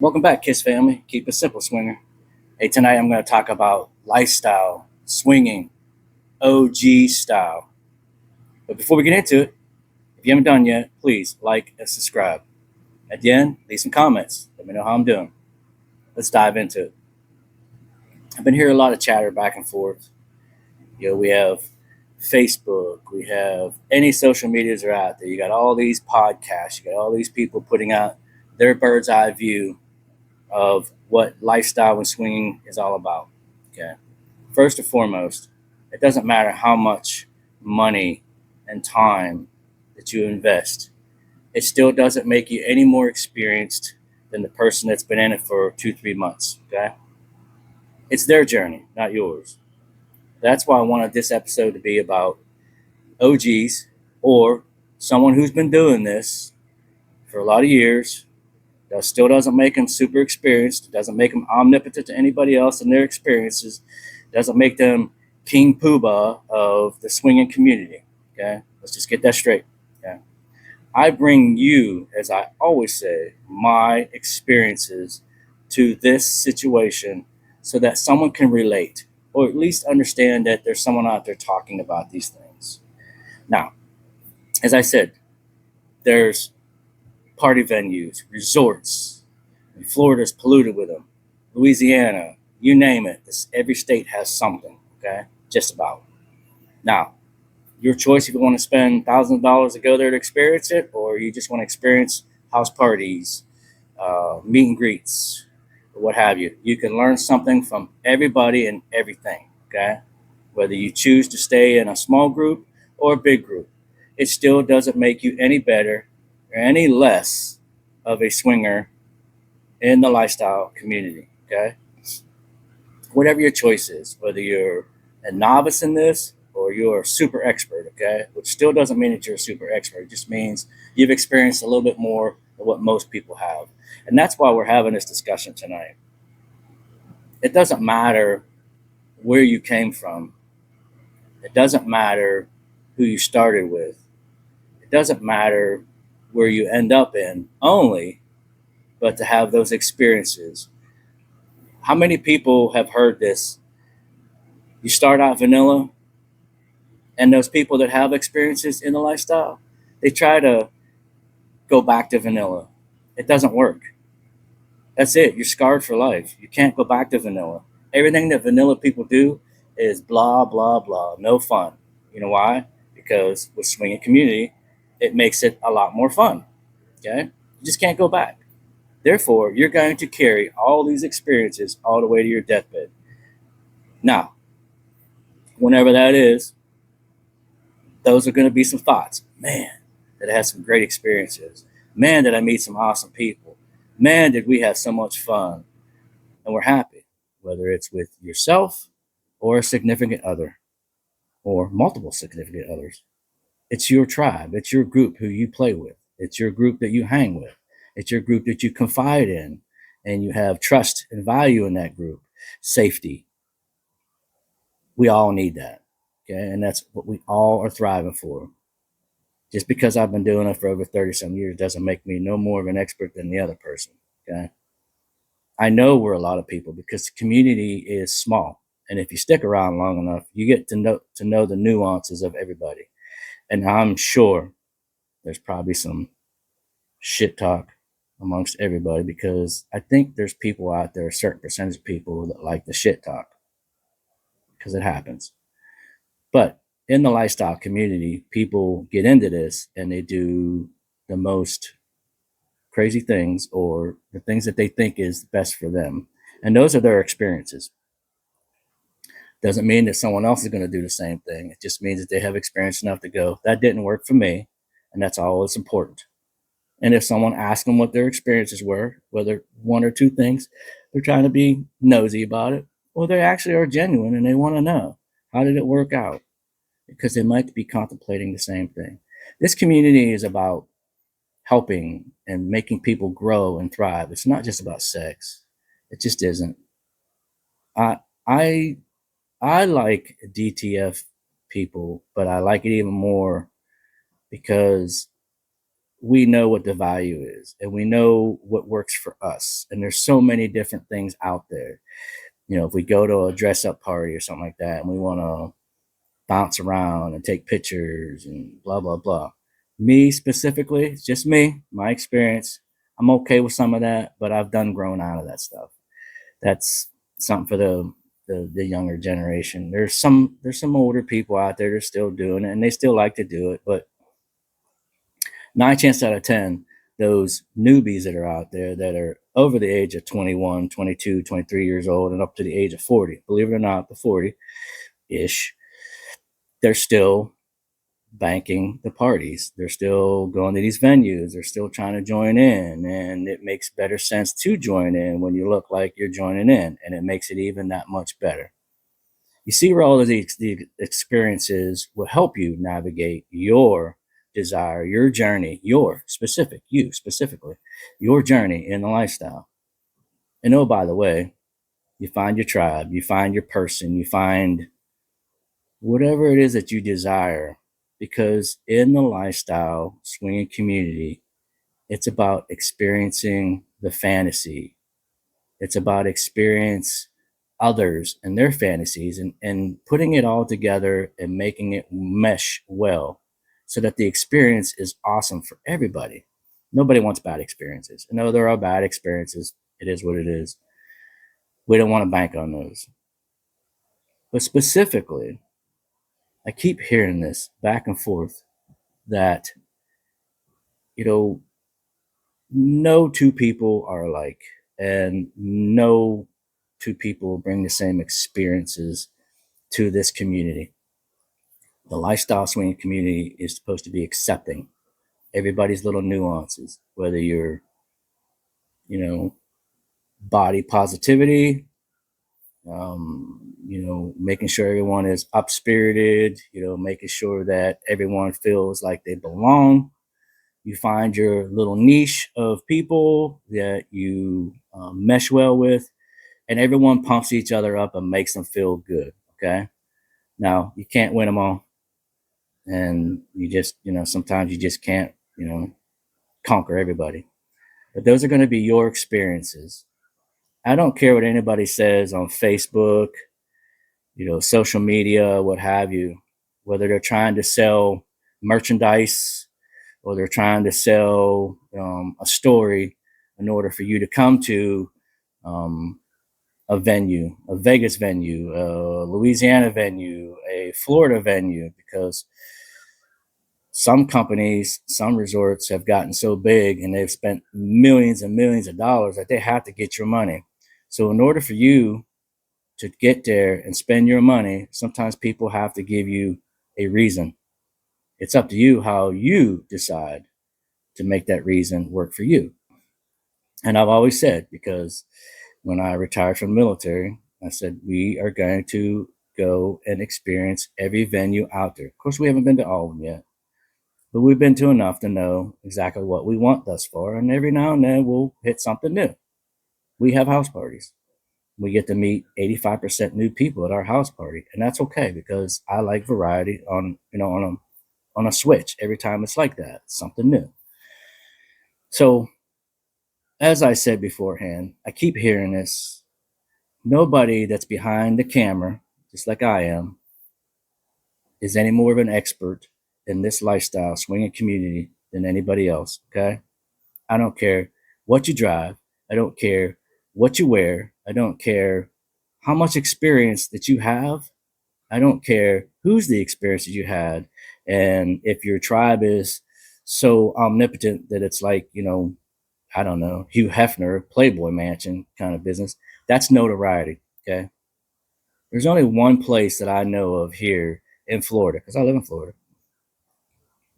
Welcome back, Kiss family. Keep it simple, swinger. Hey, tonight I'm going to talk about lifestyle, swinging, OG style. But before we get into it, if you haven't done yet, please like and subscribe. At the end, leave some comments. Let me know how I'm doing. Let's dive into it. I've been hearing a lot of chatter back and forth. We have Facebook, we have any social medias are out there. You got all these podcasts, you got all these people putting out their bird's eye view of what lifestyle and swinging is all about. Okay. First and foremost, it doesn't matter how much money and time that you invest, it still doesn't make you any more experienced than the person that's been in it for 2, 3 months. Okay. It's their journey, not yours. That's why I wanted this episode to be about OGs or someone who's been doing this for a lot of years. That still doesn't make them super experienced, doesn't make them omnipotent to anybody else in their experiences, doesn't make them King Poobah of the swinging community. Okay, let's just get that straight. Okay, I bring you, as I always say, my experiences to this situation so that someone can relate or at least understand that there's someone out there talking about these things. Now, as I said, there's party venues, resorts. Florida's polluted with them. Louisiana, you name it. Every state has something. Okay, just about. Now, your choice if you want to spend thousands of dollars to go there to experience it, or you just want to experience house parties, meet and greets, or what have you. You can learn something from everybody and everything. Okay, whether you choose to stay in a small group or a big group, it still doesn't make you any better or any less of a swinger in the lifestyle community. Okay, whatever your choice is, whether you're a novice in this or you're a super expert, okay, which still doesn't mean that you're a super expert. It just means you've experienced a little bit more than what most people have. And that's why we're having this discussion tonight. It doesn't matter where you came from, it doesn't matter who you started with, it doesn't matter where you end up in only, but to have those experiences. How many people have heard this? You start out vanilla, and those people that have experiences in the lifestyle, they try to go back to vanilla. It doesn't work. That's it. You're scarred for life. You can't go back to vanilla. Everything that vanilla people do is blah, blah, blah. No fun. You know why? Because with swinging community, it makes it a lot more fun. Okay? You just can't go back. Therefore, you're going to carry all these experiences all the way to your deathbed. Now, whenever that is, those are going to be some thoughts. Man, that I had some great experiences. Man, did I meet some awesome people. Man, did we have so much fun. And we're happy, whether it's with yourself or a significant other or multiple significant others. It's your tribe, it's your group who you play with, it's your group that you hang with, it's your group that you confide in, and you have trust and value in that group, safety. We all need that. Okay. And that's what we all are thriving for. Just because I've been doing it for over 30 some years doesn't make me no more of an expert than the other person. Okay. I know we're a lot of people because the community is small. And if you stick around long enough, you get to know the nuances of everybody. And I'm sure there's probably some shit talk amongst everybody because I think there's people out there, a certain percentage of people that like the shit talk because it happens. But in the lifestyle community, people get into this and they do the most crazy things or the things that they think is best for them. And those are their experiences. Doesn't mean that someone else is going to do the same thing. It just means that they have experience enough to go, that didn't work for me. And that's all that's important. And if someone asks them what their experiences were, whether one or two things, they're trying to be nosy about it, or they actually are genuine and they want to know how did it work out? Because they might be contemplating the same thing. This community is about helping and making people grow and thrive. It's not just about sex. It just isn't. I I I like DTF people, but I like it even more because we know what the value is and we know what works for us. And there's so many different things out there. If we go to a dress up party or something like that and we want to bounce around and take pictures and blah, blah, blah. Me specifically, it's just me, my experience. I'm okay with some of that, but I've done grown out of that stuff. That's something for the younger generation. There's some older people out there that are still doing it and they still like to do it, but 9 chances out of 10, those newbies that are out there that are over the age of 21, 22, 23 years old and up to the age of 40, believe it or not, the 40 ish, they're still banking the parties. They're still going to these venues. They're still trying to join in. And it makes better sense to join in when you look like you're joining in. And it makes it even that much better. You see where all of the experiences will help you navigate your desire, your journey, you specifically, your journey in the lifestyle. And oh, by the way, you find your tribe, you find your person, you find whatever it is that you desire. Because in the lifestyle swinging community, it's about experiencing the fantasy. It's about experience others and their fantasies and putting it all together and making it mesh well so that the experience is awesome for everybody. Nobody wants bad experiences. I know there are bad experiences. It is what it is. We don't want to bank on those. But specifically, I keep hearing this back and forth that, you know, no two people are alike and no two people bring the same experiences to this community. The lifestyle swinging community is supposed to be accepting everybody's little nuances, whether you're, you know, body positivity, making sure everyone is up spirited, making sure that everyone feels like they belong. You find your little niche of people that you mesh well with, and everyone pumps each other up and makes them feel good. Okay. Now, you can't win them all. And sometimes you just can't, conquer everybody. But those are going to be your experiences. I don't care what anybody says on Facebook, social media, what have you, whether they're trying to sell merchandise or they're trying to sell a story in order for you to come to um, a venue, a Vegas venue, a Louisiana venue, a Florida venue, because some companies, some resorts have gotten so big and they've spent millions and millions of dollars that they have to get your money. So, in order for you to get there and spend your money, sometimes people have to give you a reason. It's up to you how you decide to make that reason work for you. And I've always said, because when I retired from the military, I said, we are going to go and experience every venue out there. Of course, we haven't been to all of them yet, but we've been to enough to know exactly what we want thus far. And every now and then we'll hit something new. We have house parties. We get to meet 85% new people at our house party. And that's okay because I like variety on a switch. Every time it's like that, something new. So as I said beforehand, I keep hearing this. Nobody that's behind the camera, just like I am, is any more of an expert in this lifestyle swinging community than anybody else. Okay. I don't care what you drive. I don't care what you wear. I don't care how much experience that you have. I don't care who's the experience that you had. And if your tribe is so omnipotent that it's like, I don't know, Hugh Hefner, Playboy Mansion kind of business, that's notoriety. Okay. There's only one place that I know of here in Florida, because I live in Florida,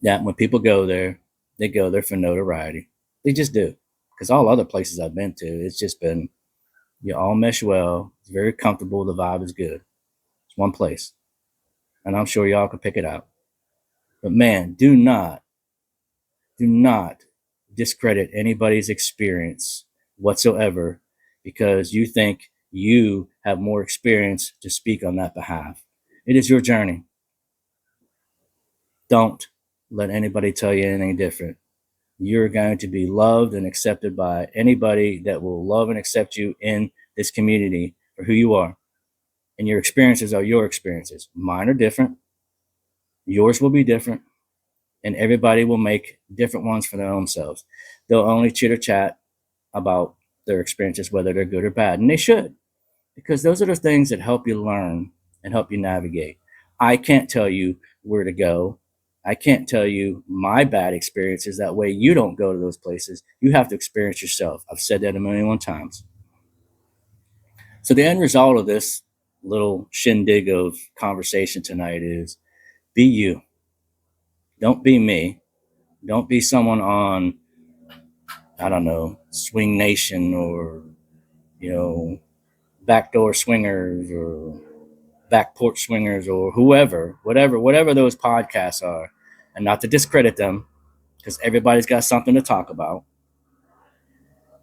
that when people go there, they go there for notoriety. They just do. Because all other places I've been to, it's just been, you all mesh well. It's very comfortable. The vibe is good. It's one place. And I'm sure y'all can pick it out. But man, do not discredit anybody's experience whatsoever because you think you have more experience to speak on that behalf. It is your journey. Don't let anybody tell you anything different. you're going to be loved and accepted by anybody that will love and accept you in this community for who you are. And your experiences are your experiences. Mine are different. Yours will be different. And everybody will make different ones for their own selves. They'll only chitter chat about their experiences, whether they're good or bad. And they should, because those are the things that help you learn and help you navigate. I can't tell you where to go. I can't tell you my bad experiences. That way you don't go to those places. You have to experience yourself. I've said that a million times. So the end result of this little shindig of conversation tonight is be you. Don't be me. Don't be someone on, I don't know, Swing Nation or, Backdoor Swingers or Back Porch Swingers or whoever, whatever those podcasts are. And not to discredit them, because everybody's got something to talk about.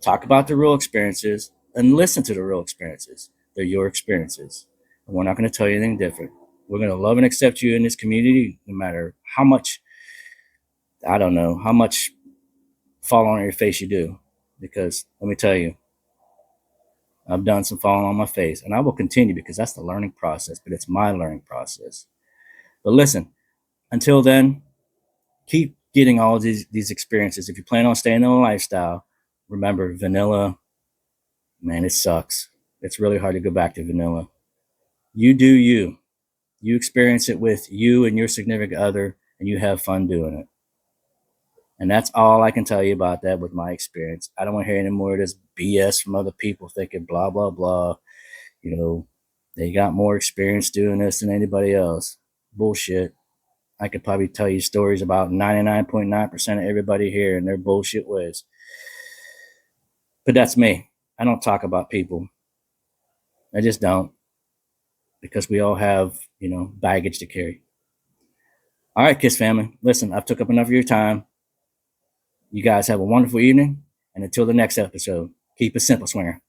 Talk about the real experiences and listen to the real experiences. They're your experiences. And we're not going to tell you anything different. We're going to love and accept you in this community, no matter how much, how much fall on your face you do. Because let me tell you, I've done some falling on my face, and I will continue because that's the learning process, but it's my learning process. But listen, until then, keep getting all of these experiences. If you plan on staying in a lifestyle, remember vanilla, man, it sucks. It's really hard to go back to vanilla. You do you. You experience it with you and your significant other, and you have fun doing it. And that's all I can tell you about that with my experience. I don't want to hear any more of this BS from other people thinking blah, blah, blah. They got more experience doing this than anybody else. Bullshit. I could probably tell you stories about 99.9% of everybody here and their bullshit ways. But that's me. I don't talk about people. I just don't. Because we all have, baggage to carry. All right, Kiss family. Listen, I've took up enough of your time. You guys have a wonderful evening. And until the next episode, keep it simple, swinger.